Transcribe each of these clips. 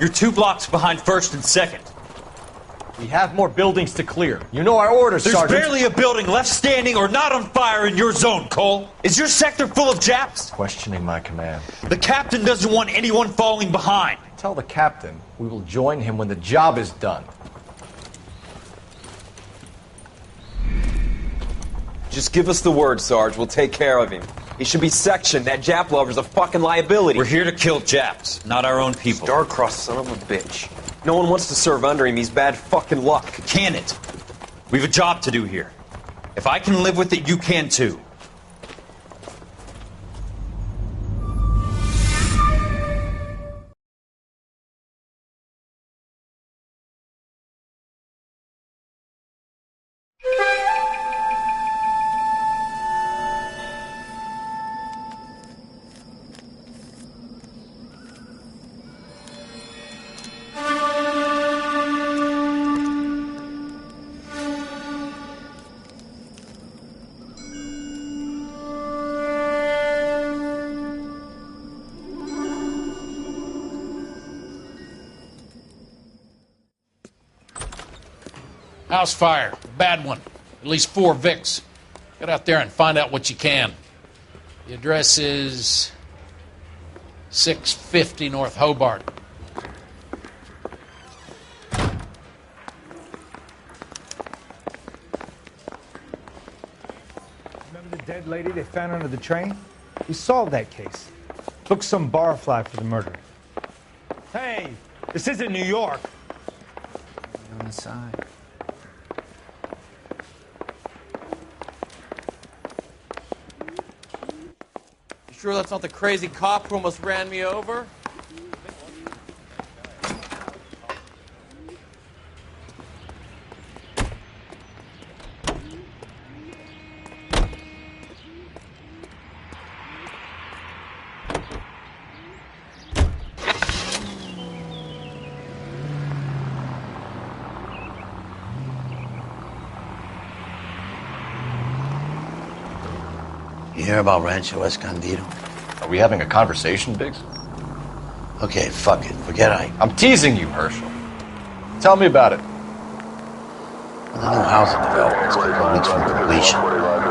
You're 2 blocks behind 1st and 2nd. We have more buildings to clear. You know our orders, There's Sergeant. barely a building left standing or not on fire in your zone, Cole. Is your sector full of Japs? Questioning my command. The captain doesn't want anyone falling behind. Tell the captain we will join him when the job is done. Just give us the word, Sarge. We'll take care of him. He should be sectioned. That Jap lover's a fucking liability. We're here to kill Japs, not our own people. Star-crossed son of a bitch. No one wants to serve under him. He's bad fucking luck. Can it? We have a job to do here. If I can live with it, you can too. House fire. Bad one. At least 4 Vicks. Get out there and find out what you can. The address is 650 North Hobart. Remember the dead lady they found under the train? We solved that case. Took some barfly for the murder. Hey, this isn't New York. On the side. Sure that's not the crazy cop who almost ran me over? You hear about Rancho Escondido? Are we having a conversation, Biggs? Okay, fuck it. Forget I'm teasing you, Herschel. Tell me about it. Well, the new housing development's a couple weeks from completion.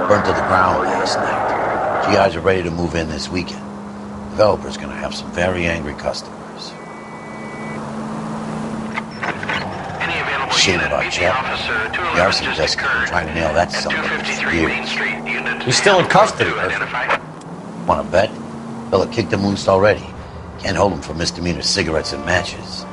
Burnt to the ground last night. GIs are ready to move in this weekend. Developer's gonna have some very angry customers. Shame about Chapitre. The arson investigator trying to nail that son of a bitch for years. He's still in custody, Herschel. Wanna bet? Fella kicked him loose already. Can't hold him for misdemeanor cigarettes and matches.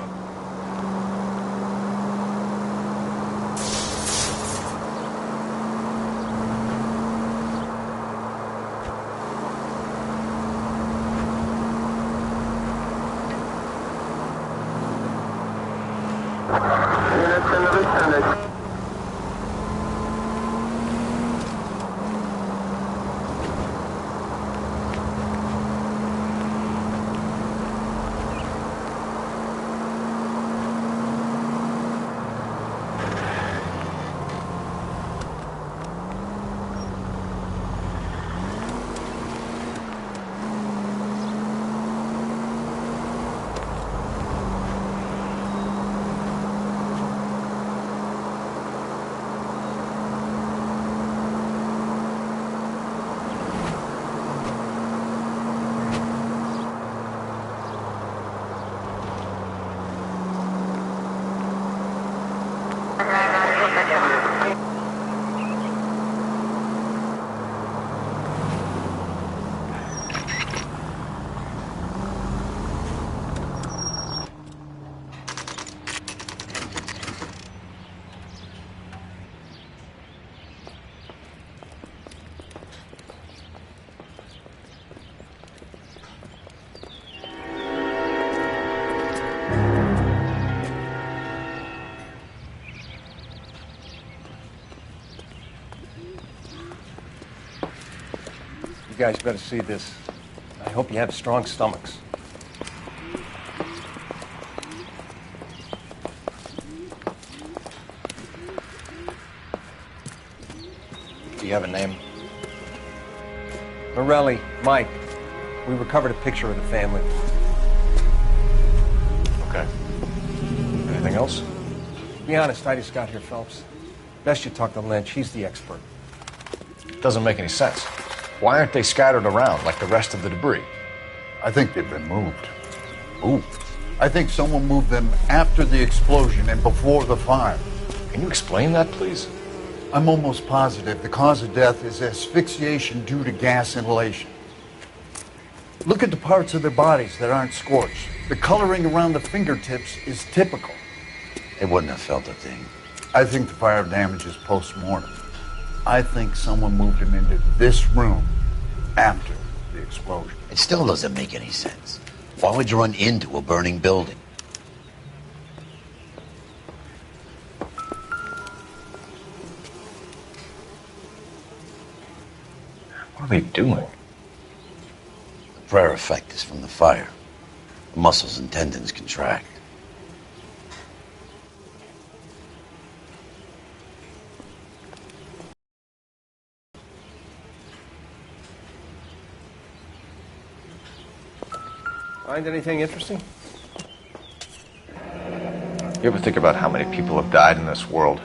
You guys better see this. I hope you have strong stomachs. Do you have a name? Morelli, Mike. We recovered a picture of the family. Okay. Anything else? Be honest, I just got here, Phelps. Best you talk to Lynch. He's the expert. Doesn't make any sense. Why aren't they scattered around like the rest of the debris? I think they've been moved. Moved? I think someone moved them after the explosion and before the fire. Can you explain that, please? I'm almost positive the cause of death is asphyxiation due to gas inhalation. Look at the parts of their bodies that aren't scorched. The coloring around the fingertips is typical. They wouldn't have felt a thing. I think the fire damage is post-mortem. I think someone moved him into this room after the explosion. It still doesn't make any sense. Why would you run into a burning building? What are they doing? The prayer effect is from the fire. The muscles and tendons contract. Find anything interesting? You ever think about how many people have died in this world?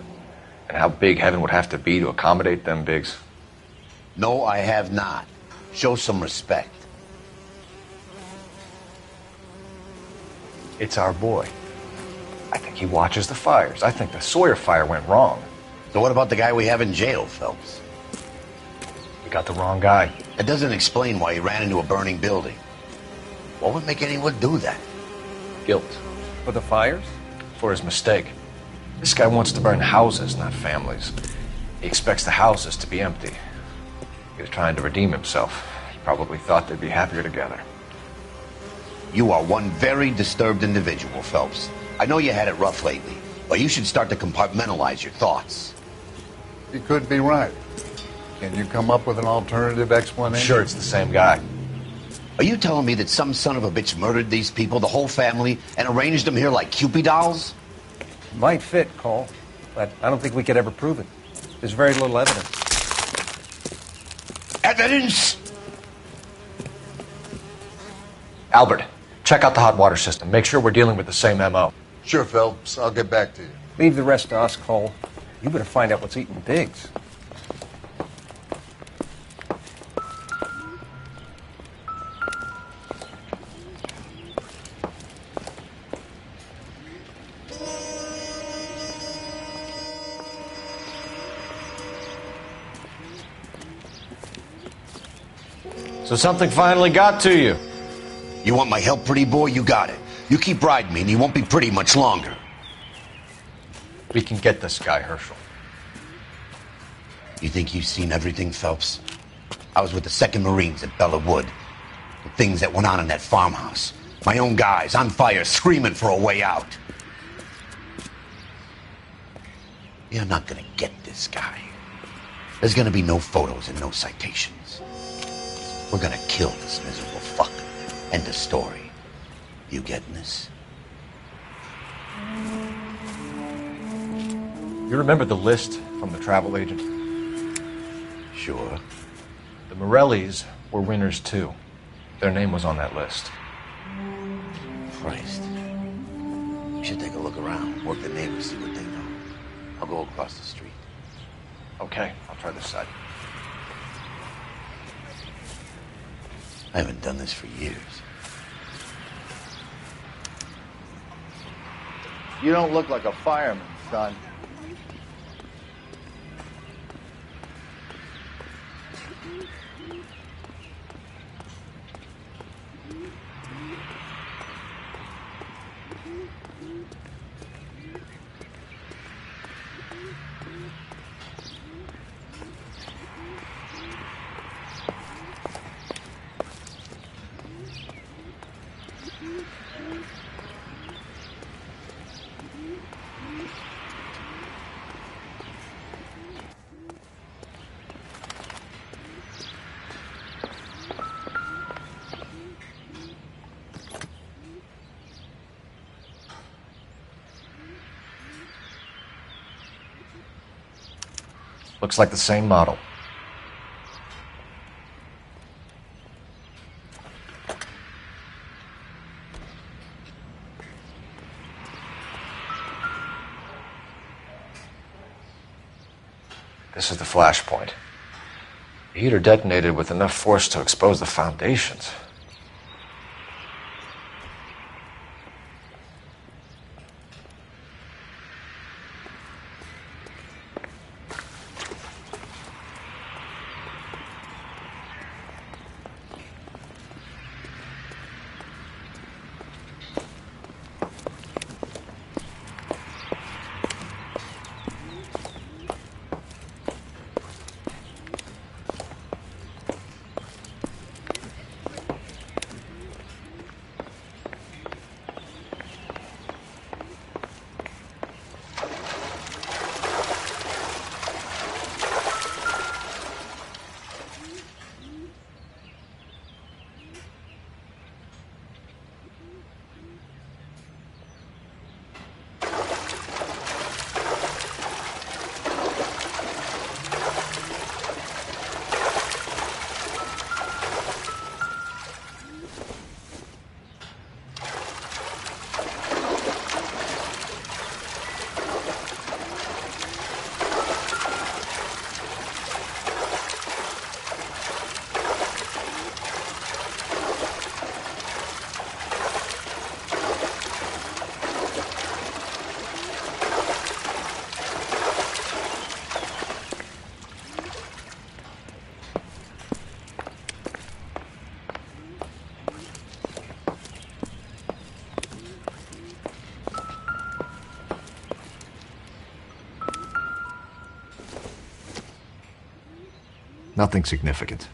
And how big heaven would have to be to accommodate them bigs? No, I have not. Show some respect. It's our boy. I think he watches the fires. I think the Sawyer fire went wrong. So what about the guy we have in jail, Phelps? We got the wrong guy. That doesn't explain why he ran into a burning building. What would make anyone do that? Guilt. For the fires? For his mistake. This guy wants to burn houses, not families. He expects the houses to be empty. He was trying to redeem himself. He probably thought they'd be happier together. You are one very disturbed individual, Phelps. I know you had it rough lately, but you should start to compartmentalize your thoughts. You could be right. Can you come up with an alternative explanation? Sure, it's the same guy. Are you telling me that some son of a bitch murdered these people, the whole family, and arranged them here like Cupid dolls? Might fit, Cole, but I don't think we could ever prove it. There's very little evidence. Evidence? Albert, check out the hot water system. Make sure we're dealing with the same MO. Sure, Phelps. I'll get back to you. Leave the rest to us, Cole. You better find out what's eating Biggs. So something finally got to you. You want my help, pretty boy? You got it. You keep riding me and you won't be pretty much longer. We can get this guy, Herschel. You think you've seen everything, Phelps? I was with the 2nd Marines at Bella Wood. The things that went on in that farmhouse. My own guys on fire, screaming for a way out. You're not gonna get this guy. There's gonna be no photos and no citations. We're gonna kill this miserable fuck. End of story. You getting this? You remember the list from the travel agent? Sure. The Morellis were winners too. Their name was on that list. Christ. We should take a look around, work the neighbors, see what they know. I'll go across the street. Okay, I'll try this side. I haven't done this for years. You don't look like a fireman, son. Looks like the same model. This is the flashpoint. The heater detonated with enough force to expose the foundations. Nothing significant.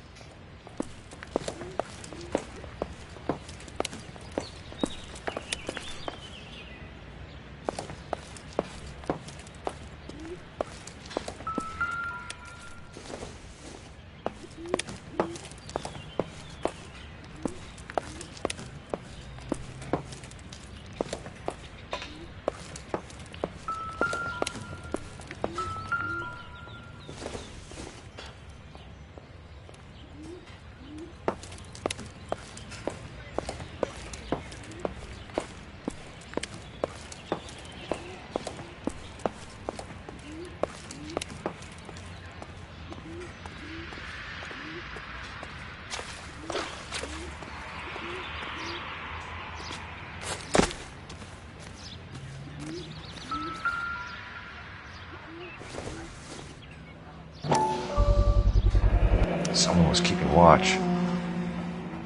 Someone was keeping watch.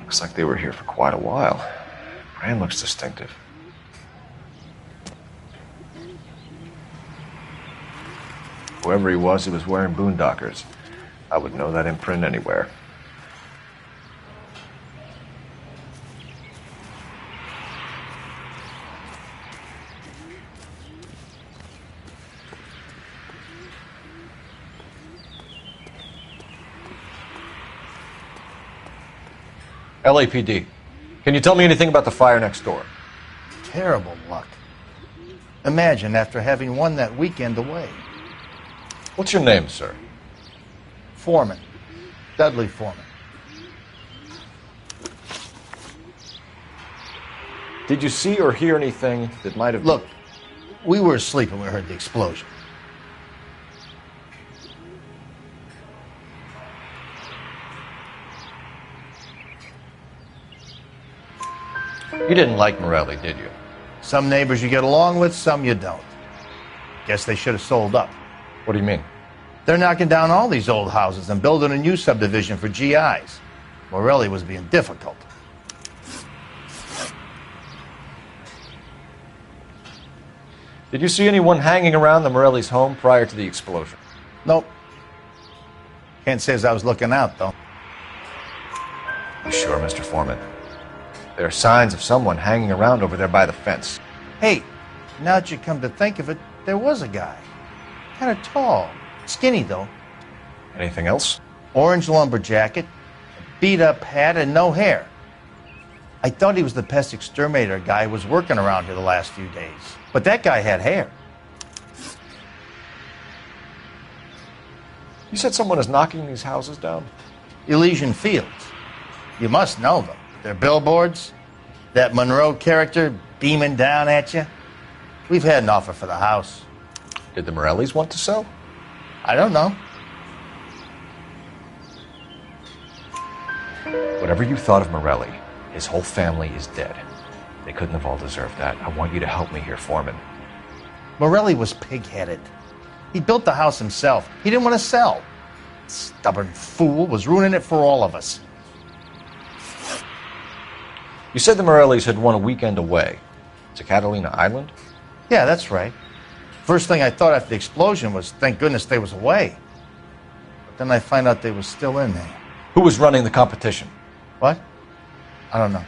Looks like they were here for quite a while. Brand looks distinctive. Whoever he was wearing boondockers. I would know that imprint anywhere. LAPD. Can you tell me anything about the fire next door? Terrible luck. Imagine after having won that weekend away. What's your name, sir? Foreman. Dudley Foreman. Did you see or hear anything that might have... Look, we were asleep when we heard the explosion. You didn't like Morelli, did you? Some neighbors you get along with, some you don't. Guess they should have sold up. What do you mean? They're knocking down all these old houses and building a new subdivision for GIs. Morelli was being difficult. Did you see anyone hanging around the Morelli's home prior to the explosion? Nope. Can't say as I was looking out, though. You sure, Mr. Foreman? There are signs of someone hanging around over there by the fence. Hey, now that you come to think of it, there was a guy. Kind of tall. Skinny, though. Anything else? Orange lumber jacket, beat-up hat, and no hair. I thought he was the pest exterminator guy who was working around here the last few days. But that guy had hair. You said someone is knocking these houses down? Elysian Fields. You must know them. They're billboards. That Monroe character beaming down at you. We've had an offer for the house. Did the Morellis want to sell? I don't know. Whatever you thought of Morelli, his whole family is dead. They couldn't have all deserved that. I want you to help me here, Foreman. Morelli was pig-headed. He built the house himself. He didn't want to sell. Stubborn fool was ruining it for all of us. You said the Morellis had won a weekend away to Catalina Island? Yeah, that's right. First thing I thought after the explosion was, thank goodness they was away. But then I find out they was still in there. Who was running the competition? What? I don't know.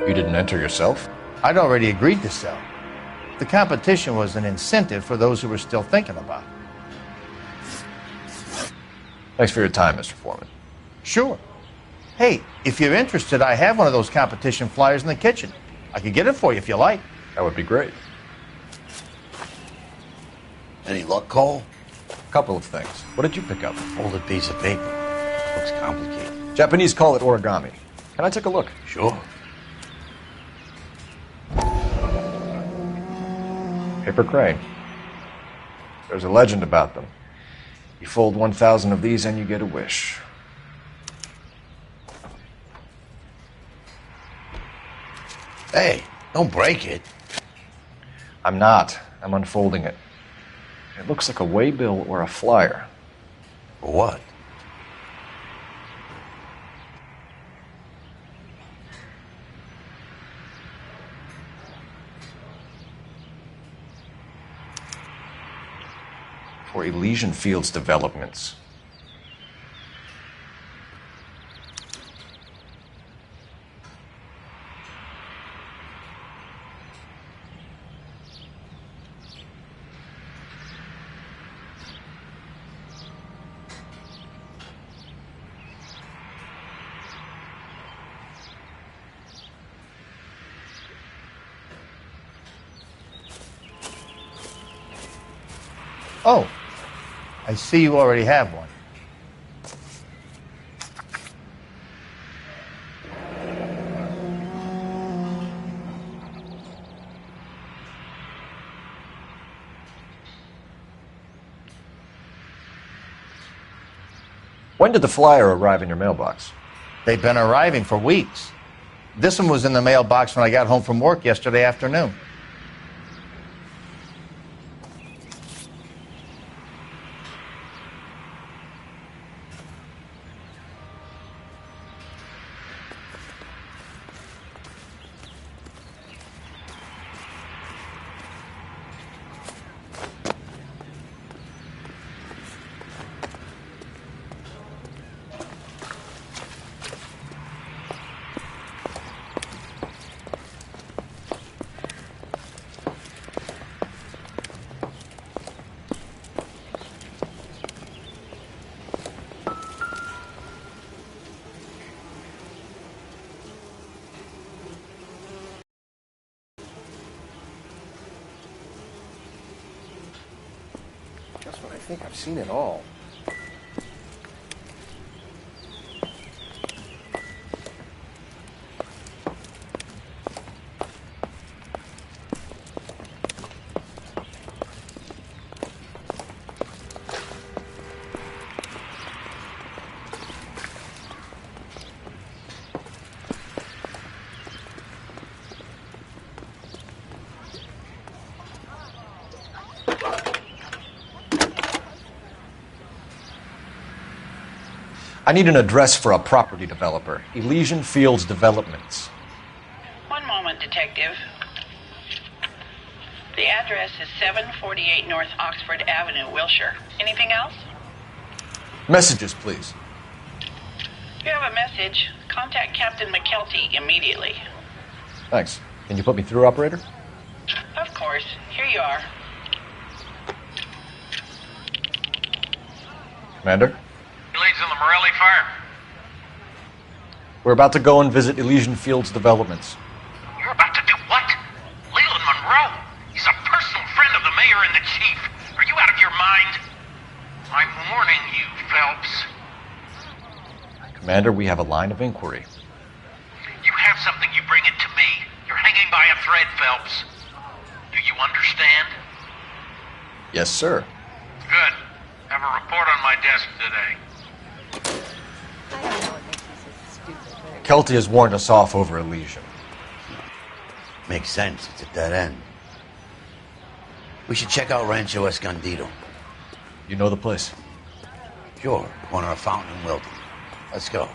You didn't enter yourself? I'd already agreed to sell. The competition was an incentive for those who were still thinking about it. Thanks for your time, Mr. Foreman. Sure. Hey, if you're interested, I have one of those competition flyers in the kitchen. I could get it for you if you like. That would be great. Any luck, Cole? A couple of things. What did you pick up? Folded piece of paper. Looks complicated. Japanese call it origami. Can I take a look? Sure. Paper crane. There's a legend about them. You fold 1,000 of these and you get a wish. Hey, don't break it. I'm not. I'm unfolding it. It looks like a waybill or a flyer. For what? For Elysian Fields developments. Oh, I see you already have one. When did the flyer arrive in your mailbox? They've been arriving for weeks. This one was in the mailbox when I got home from work yesterday afternoon. Just when I think I've seen it all. I need an address for a property developer. Elysian Fields Developments. One moment, Detective. The address is 748 North Oxford Avenue, Wilshire. Anything else? Messages, please. If you have a message, contact Captain McKelty immediately. Thanks. Can you put me through, operator? Of course. Here you are. Commander? Leads in the Morelli fire. We're about to go and visit Elysian Fields Developments. You're about to do what? Leland Monroe. He's a personal friend of the mayor and the chief. Are you out of your mind? I'm warning you, Phelps. Commander, we have a line of inquiry. You have something, you bring it to me. You're hanging by a thread, Phelps. Do you understand? Yes, sir. Good. Have a report on my desk today. McKelty has warned us off over a lesion. Makes sense. It's a dead end. We should check out Rancho Escondido. You know the place? Sure. Corner of Fountain and Wilton. Let's go.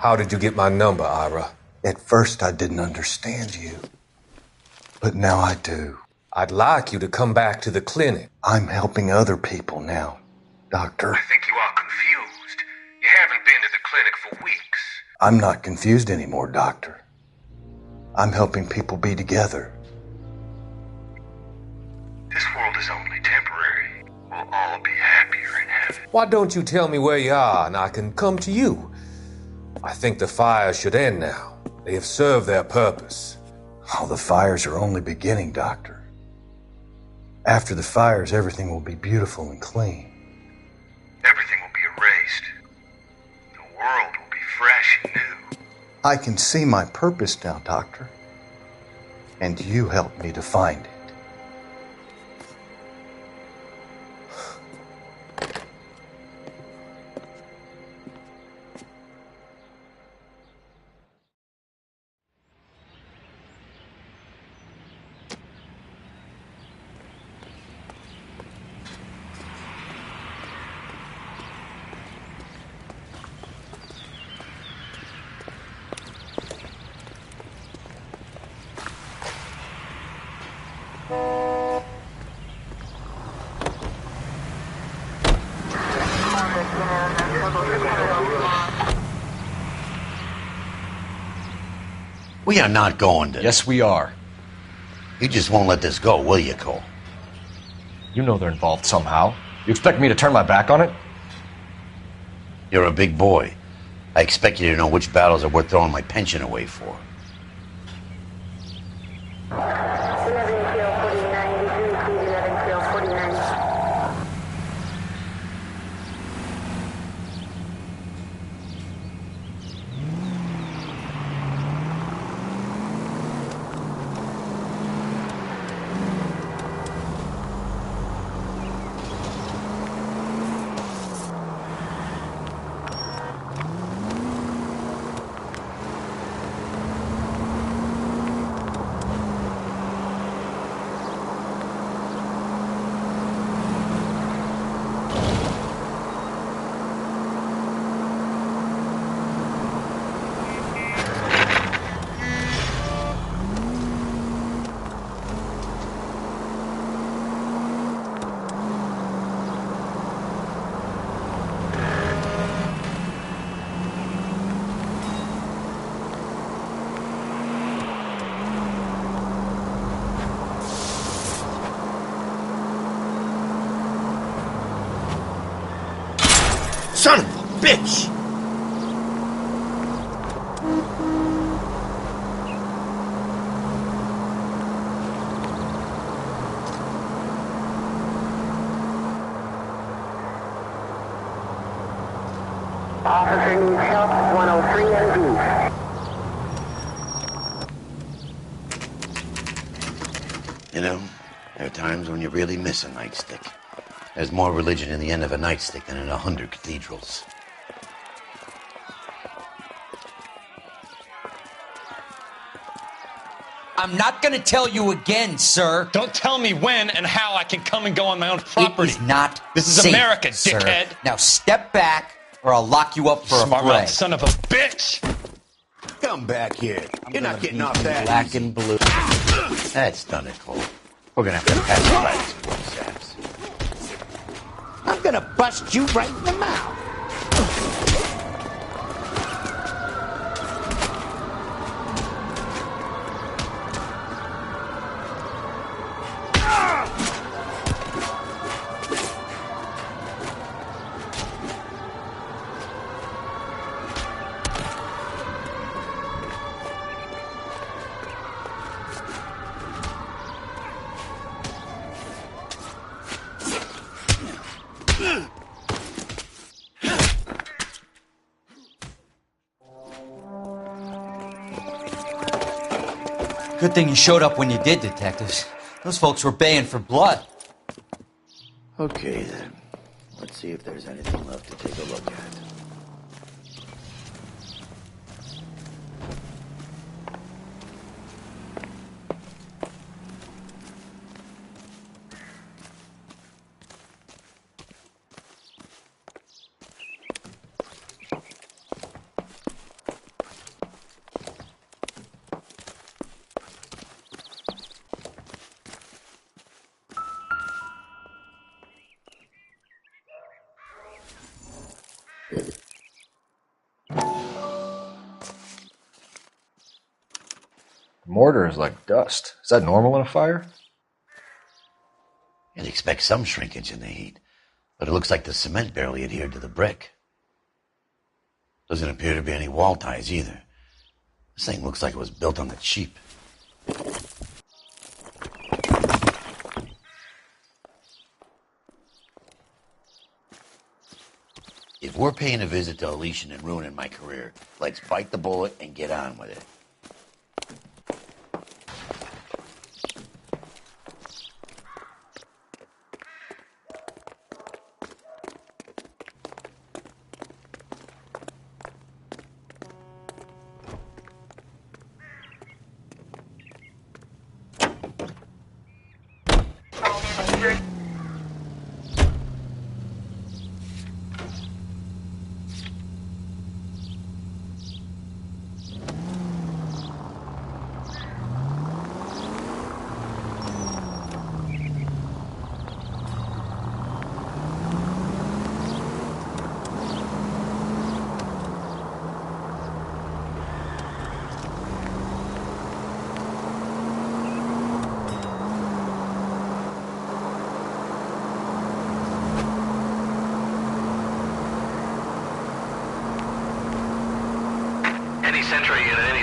How did you get my number, Ira? At first I didn't understand you, but now I do. I'd like you to come back to the clinic. I'm helping other people now, Doctor. I think you are confused. You haven't been to the clinic for weeks. I'm not confused anymore, Doctor. I'm helping people be together. This world is only temporary. We'll all be happier in heaven. Why don't you tell me where you are and I can come to you? I think the fires should end now. They have served their purpose. Oh, the fires are only beginning, Doctor. After the fires, everything will be beautiful and clean. Everything will be erased. The world will be fresh and new. I can see my purpose now, Doctor. And you helped me to find it. We are not going to... Yes, we are. You just won't let this go, will you, Cole? You know they're involved somehow. You expect me to turn my back on it? You're a big boy. I expect you to know which battles are worth throwing my pension away for. Son of a bitch! Officer needs help, 103 MD. You know, there are times when you really miss a nightstick. There's more religion in the end of a nightstick than in 100 cathedrals. I'm not going to tell you again, sir. Don't tell me when and how I can come and go on my own property. It is not This is safe, America, sir. dickhead. Now step back or I'll lock you up for a Smart mouth fray. son of a bitch! Come back here. You're not getting off Beat you that black easy. and blue. That's done it, Cole. We're gonna have to pass the practice exams. I'm gonna bust you right in the mouth. Good thing you showed up when you did, detectives. Those folks were baying for blood. Okay, then. Let's see if there's anything left to take a look at. Mortar is like dust. Is that normal in a fire? You'd expect some shrinkage in the heat, but it looks like the cement barely adhered to the brick. Doesn't appear to be any wall ties either. This thing looks like it was built on the cheap. If we're paying a visit to Elysian and ruining my career, let's bite the bullet and get on with it.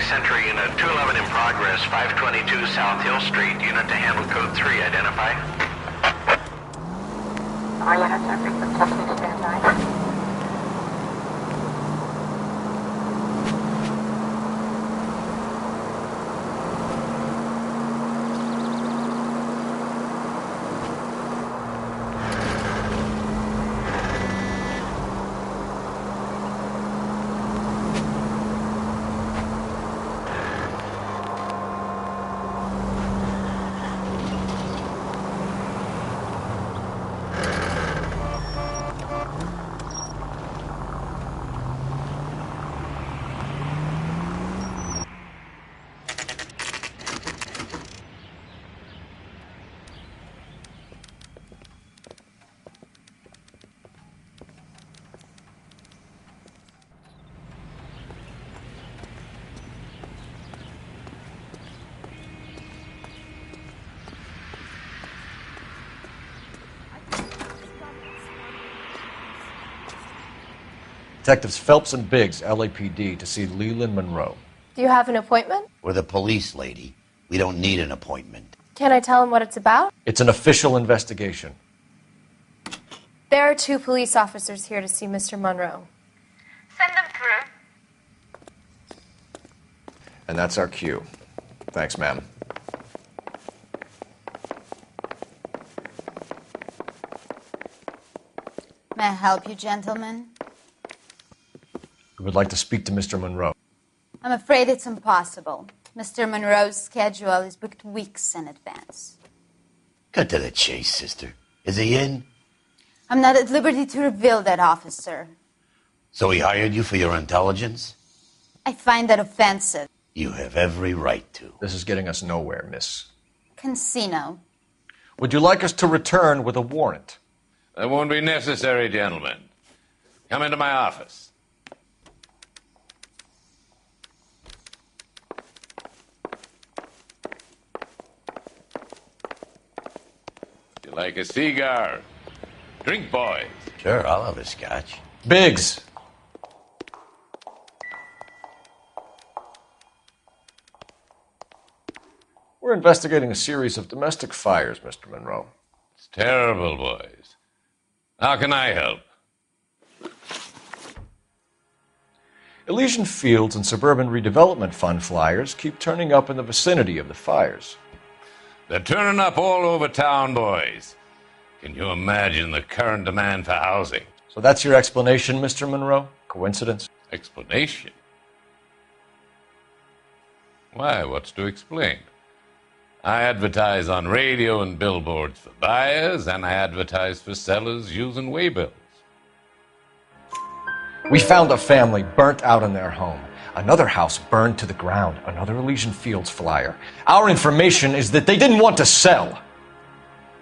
Century unit 211 in progress, 522 South Hill Street, unit to handle code 3, identify. All units are frequent, stand by. Detectives Phelps and Biggs, LAPD, to see Leland Monroe. Do you have an appointment? We're the police, lady. We don't need an appointment. Can I tell him what it's about? It's an official investigation. There are 2 police officers here to see Mr. Monroe. Send them through. And that's our cue. Thanks, ma'am. May I help you, gentlemen? We would like to speak to Mr. Monroe. I'm afraid it's impossible. Mr. Monroe's schedule is booked weeks in advance. Cut to the chase, sister. Is he in? I'm not at liberty to reveal that, officer. So he hired you for your intelligence? I find that offensive. You have every right to. This is getting us nowhere, miss. Casino. Would you like us to return with a warrant? That won't be necessary, gentlemen. Come into my office. You like a cigar? Drink, boys. Sure, I'll have a scotch. Biggs! We're investigating a series of domestic fires, Mr. Monroe. It's terrible, boys. How can I help? Elysian Fields and Suburban Redevelopment Fund flyers keep turning up in the vicinity of the fires. They're turning up all over town, boys. Can you imagine the current demand for housing? So that's your explanation, Mr. Monroe? Coincidence? Explanation? Why, what's to explain? I advertise on radio and billboards for buyers, and I advertise for sellers using waybills. We found a family burnt out in their home. Another house burned to the ground. Another Elysian Fields flyer. Our information is that they didn't want to sell.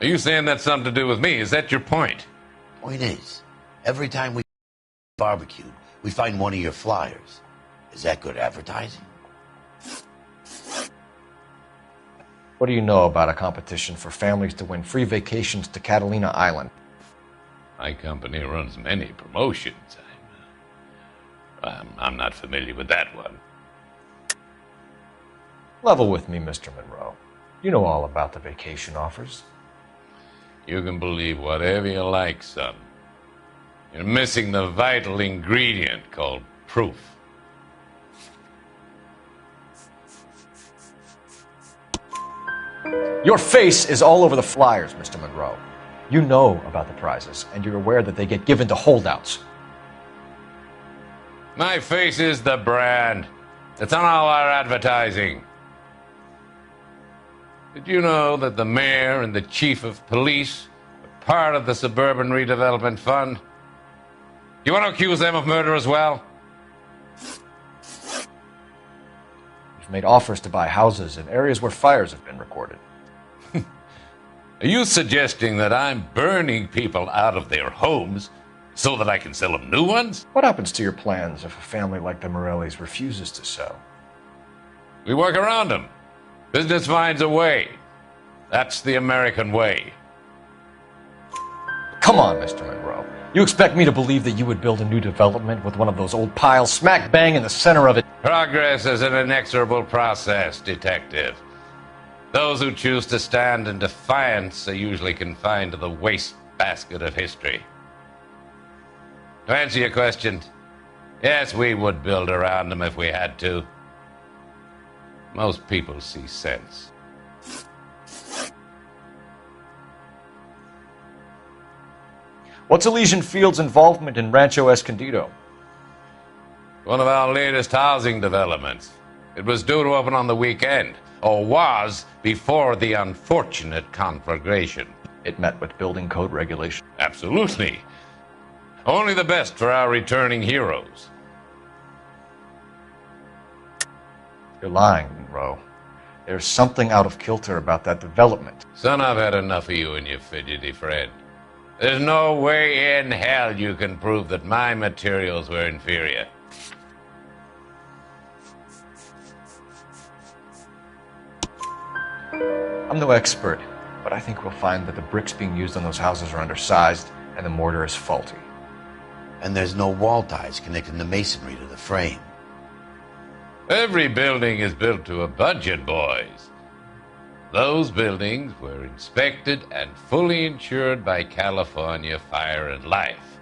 Are you saying that's something to do with me? Is that your point? Point is, every time we barbecue, we find one of your flyers. Is that good advertising? What do you know about a competition for families to win free vacations to Catalina Island? My company runs many promotions. I'm not familiar with that one. Level with me, Mr. Monroe. You know all about the vacation offers. You can believe whatever you like, son. You're missing the vital ingredient called proof. Your face is all over the flyers, Mr. Monroe. You know about the prizes, and you're aware that they get given to holdouts. My face is the brand. It's on all our advertising. Did you know that the mayor and the chief of police are part of the Suburban Redevelopment Fund? You want to accuse them of murder as well? You've made offers to buy houses in areas where fires have been recorded. Are you suggesting that I'm burning people out of their homes so that I can sell them new ones? What happens to your plans if a family like the Morellis refuses to sell? We work around them. Business finds a way. That's the American way. Come on, Mr. Monroe. You expect me to believe that you would build a new development with one of those old piles smack bang in the center of it? Progress is an inexorable process, detective. Those who choose to stand in defiance are usually confined to the wastebasket of history. To answer your question, yes, we would build around them if we had to. Most people see sense. What's Elysian Fields' involvement in Rancho Escondido? One of our latest housing developments. It was due to open on the weekend, or was before the unfortunate conflagration. It met with building code regulation. Absolutely. Only the best for our returning heroes. You're lying, Monroe. There's something out of kilter about that development. Son, I've had enough of you and your fidgety friend. There's no way in hell you can prove that my materials were inferior. I'm no expert, but I think we'll find that the bricks being used on those houses are undersized and the mortar is faulty. And there's no wall ties connecting the masonry to the frame. Every building is built to a budget, boys. Those buildings were inspected and fully insured by California Fire and Life.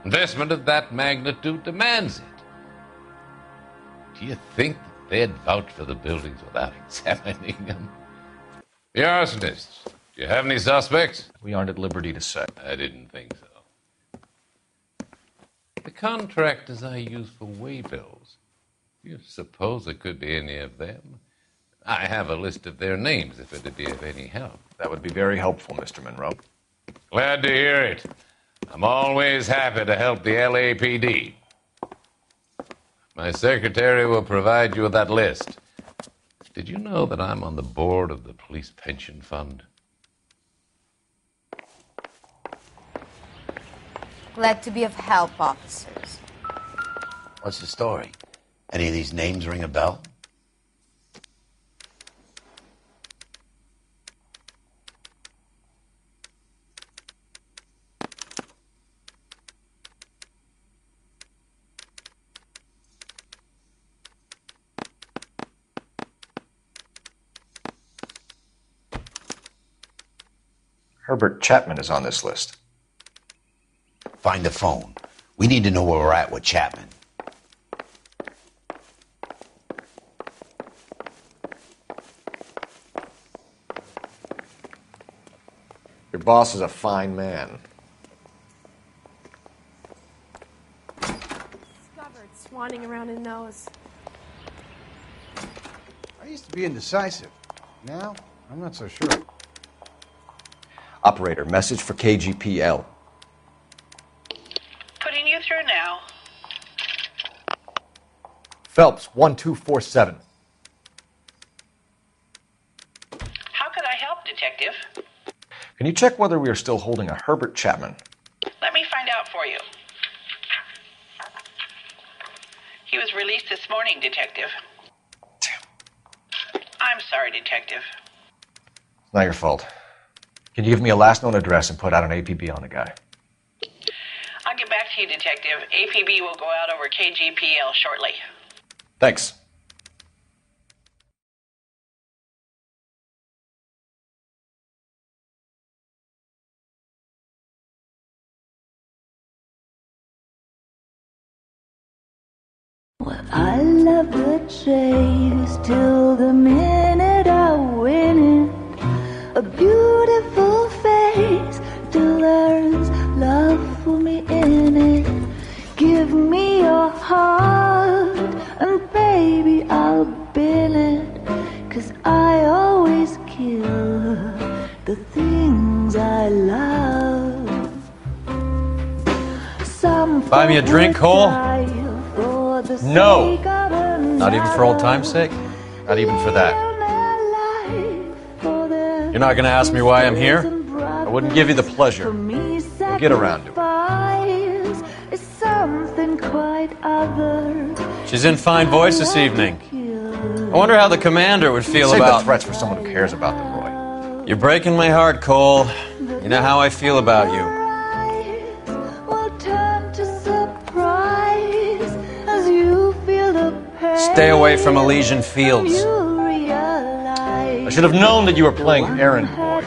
Investment of that magnitude demands it. Do you think that they'd vouch for the buildings without examining them? The arsonists, do you have any suspects? We aren't at liberty to say. I didn't think so. The contractors I use for waybills, do you suppose it could be any of them? I have a list of their names if it'd be of any help. That would be very helpful, Mr. Monroe. Glad to hear it. I'm always happy to help the LAPD. My secretary will provide you with that list. Did you know that I'm on the board of the Police Pension Fund? Glad to be of help, officers. What's the story? Any of these names ring a bell? Herbert Chapman is on this list. Find the phone. We need to know where we're at with Chapman. Your boss is a fine man. Discovered swanning around his nose. I used to be indecisive. Now, I'm not so sure. Operator, message for KGPL. Putting you through now. Phelps, 1247. How could I help, Detective? Can you check whether we are still holding a Herbert Chapman? Let me find out for you. He was released this morning, Detective. Damn. I'm sorry, Detective. It's not your fault. Can you give me a last known address and put out an APB on the guy? I'll get back to you, Detective. APB will go out over KGPL shortly. Thanks. Well, I love the chase till the minute I win it. A beautiful face till there's love for me in it. Give me your heart and baby I'll bill it. 'Cause I always kill the things I love. Some Buy me a drink, Cole? No! Not even for old time's sake? Not even for that. You're not going to ask me why I'm here? I wouldn't give you the pleasure. We'll get around to it. Is something quite other. She's in fine voice this evening. I wonder how the commander would feel Save about... the threats for someone who cares about them, Roy. You're breaking my heart, Cole. You know how I feel about you. Will turn to surprise as you feel the pain. Stay away from Elysian Fields. I should have known that you were playing errand boy.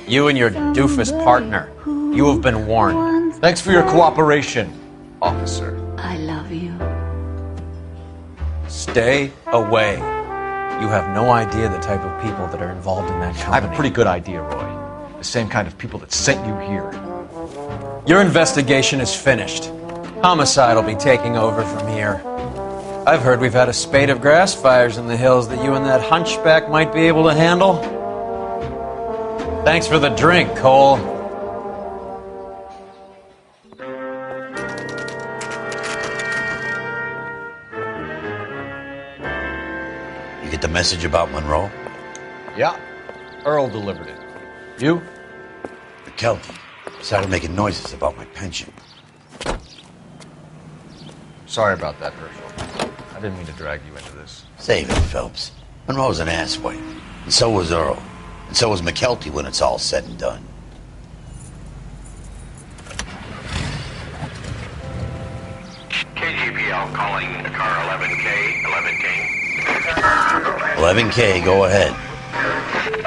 You and your doofus partner. You have been warned. Thanks for your cooperation, officer. I love you. Stay away. You have no idea the type of people that are involved in that company. I have a pretty good idea, Roy. The same kind of people that sent you here. Your investigation is finished. Homicide will be taking over from here. I've heard we've had a spate of grass fires in the hills that you and that hunchback might be able to handle. Thanks for the drink, Cole. You get the message about Monroe? Yeah. Earl delivered it. You? McKelty started making noises about my pension. Sorry about that, Herschel. I didn't mean to drag you into this. Save it, Phelps. Monroe's an asswipe. And so was Earl. And so was McKelty when it's all said and done. KGPL calling car 11K, 11K. 11K, go ahead.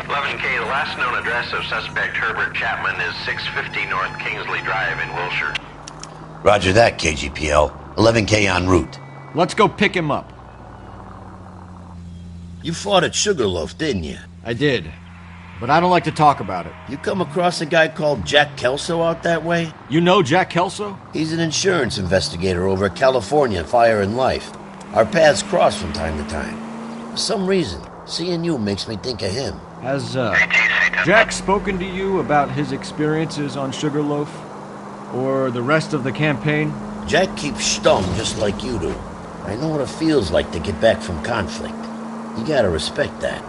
11K, the last known address of suspect Herbert Chapman is 650 North Kingsley Drive in Wilshire. Roger that, KGPL. 11K en route. Let's go pick him up. You fought at Sugarloaf, didn't you? I did. But I don't like to talk about it. You come across a guy called Jack Kelso out that way? You know Jack Kelso? He's an insurance investigator over at California Fire and Life. Our paths cross from time to time. For some reason, seeing you makes me think of him. Has Jack spoken to you about his experiences on Sugarloaf? Or the rest of the campaign? Jack keeps stum just like you do. I know what it feels like to get back from conflict. You gotta respect that.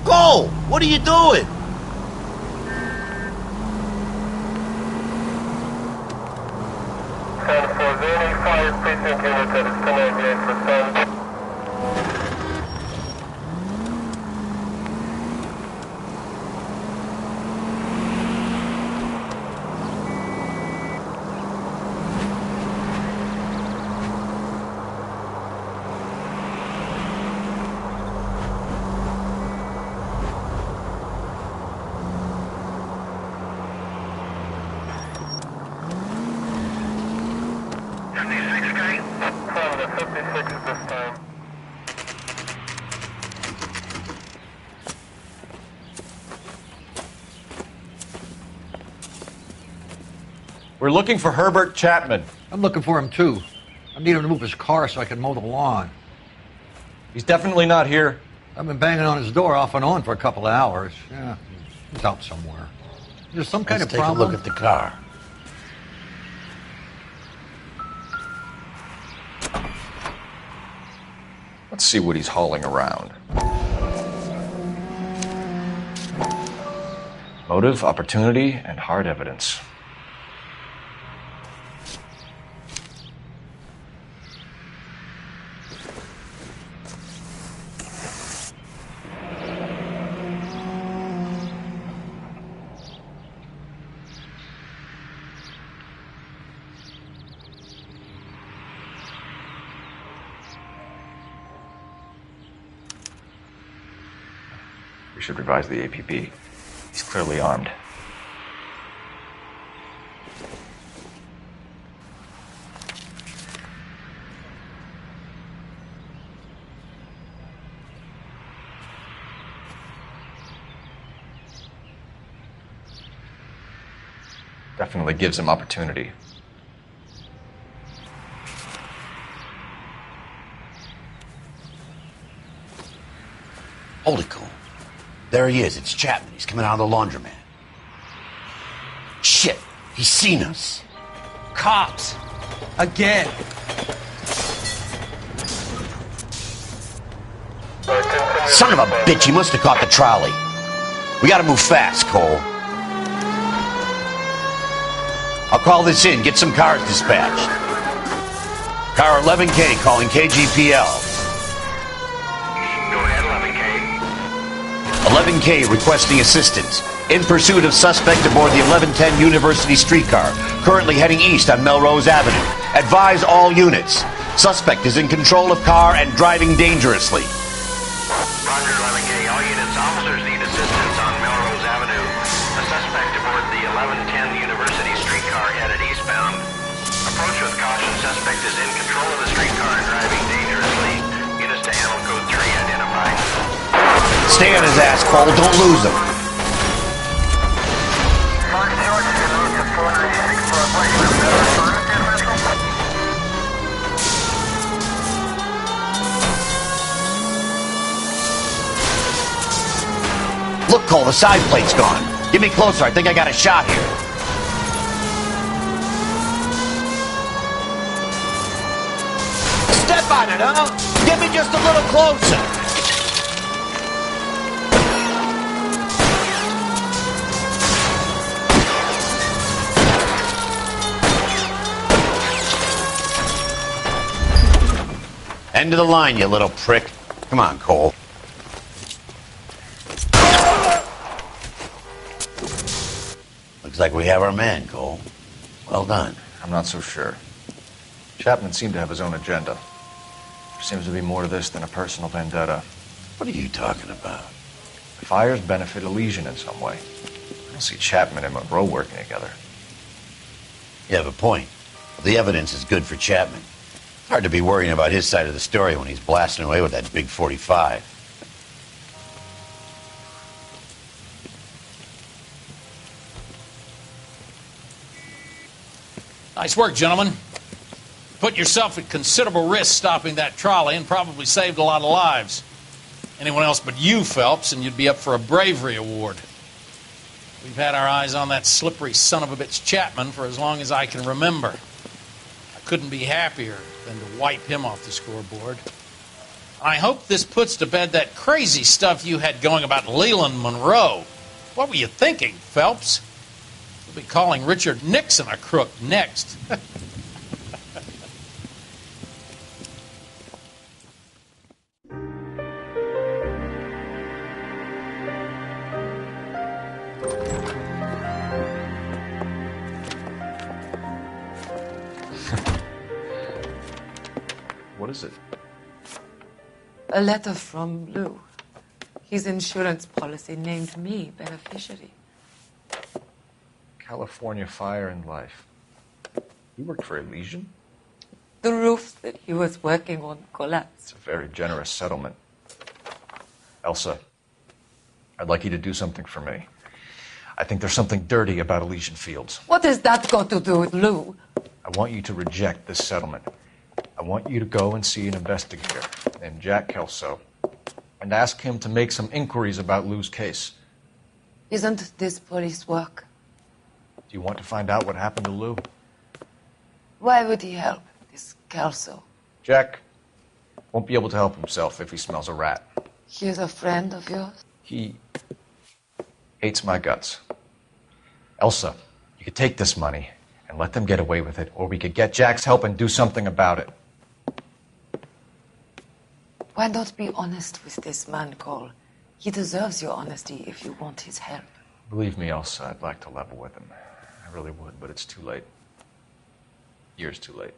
Go! What are you doing? We're looking for Herbert Chapman. I'm looking for him, too. I need him to move his car so I can mow the lawn. He's definitely not here. I've been banging on his door off and on for a couple of hours. Yeah, he's out somewhere. There's some kind of problem. Let's take a look at the car. Let's see what he's hauling around. Motive, opportunity, and hard evidence. We should revise the APB. He's clearly armed. Definitely gives him opportunity. Hold it, Cole. There he is. It's Chapman. He's coming out of the laundromat. Shit. He's seen us. Cops! Again! Son of a bitch. He must have caught the trolley. We gotta move fast, Cole. I'll call this in. Get some cars dispatched. Car 11K calling KGPL. 11K requesting assistance. In pursuit of suspect aboard the 1110 University streetcar, currently heading east on Melrose Avenue. Advise all units. Suspect is in control of car and driving dangerously. Roger, 11K. All units, officers need assistance on Melrose Avenue. A suspect aboard the 1110 University streetcar headed eastbound. Approach with caution. Suspect is in control of the streetcar and driving dangerously. Units to animal code 3 identified. Stay on his ass, Cole. Don't lose him. Look, Cole, the side plate's gone. Get me closer. I think I got a shot here. that, huh? Get me just a little closer. End of the line, you little prick. Come on, Cole. Looks like we have our man, Cole. Well done. I'm not so sure. Chapman seemed to have his own agenda. There seems to be more to this than a personal vendetta. What are you talking about? The fires benefit Elysian in some way. I don't see Chapman and Monroe working together. You have a point. The evidence is good for Chapman. Hard to be worrying about his side of the story when he's blasting away with that big 45. Nice work, gentlemen. Put yourself at considerable risk stopping that trolley and probably saved a lot of lives. Anyone else but you, Phelps, and you'd be up for a bravery award. We've had our eyes on that slippery son of a bitch Chapman for as long as I can remember. I couldn't be happier than to wipe him off the scoreboard. I hope this puts to bed that crazy stuff you had going about Leland Monroe. What were you thinking, Phelps? We'll be calling Richard Nixon a crook next. What is it? A letter from Lou. His insurance policy named me beneficiary. California Fire and Life. You worked for Elysian? The roof that he was working on collapsed. It's a very generous settlement. Elsa, I'd like you to do something for me. I think there's something dirty about Elysian Fields. What has that got to do with Lou? I want you to reject this settlement. I want you to go and see an investigator named Jack Kelso and ask him to make some inquiries about Lou's case. Isn't this police work? Do you want to find out what happened to Lou? Why would he help this Kelso? Jack won't be able to help himself if he smells a rat. He's a friend of yours? He hates my guts. Elsa, you could take this money and let them get away with it, or we could get Jack's help and do something about it. Why not be honest with this man, Cole? He deserves your honesty if you want his help. Believe me, Elsa, I'd like to level with him. I really would, but it's too late. Years too late.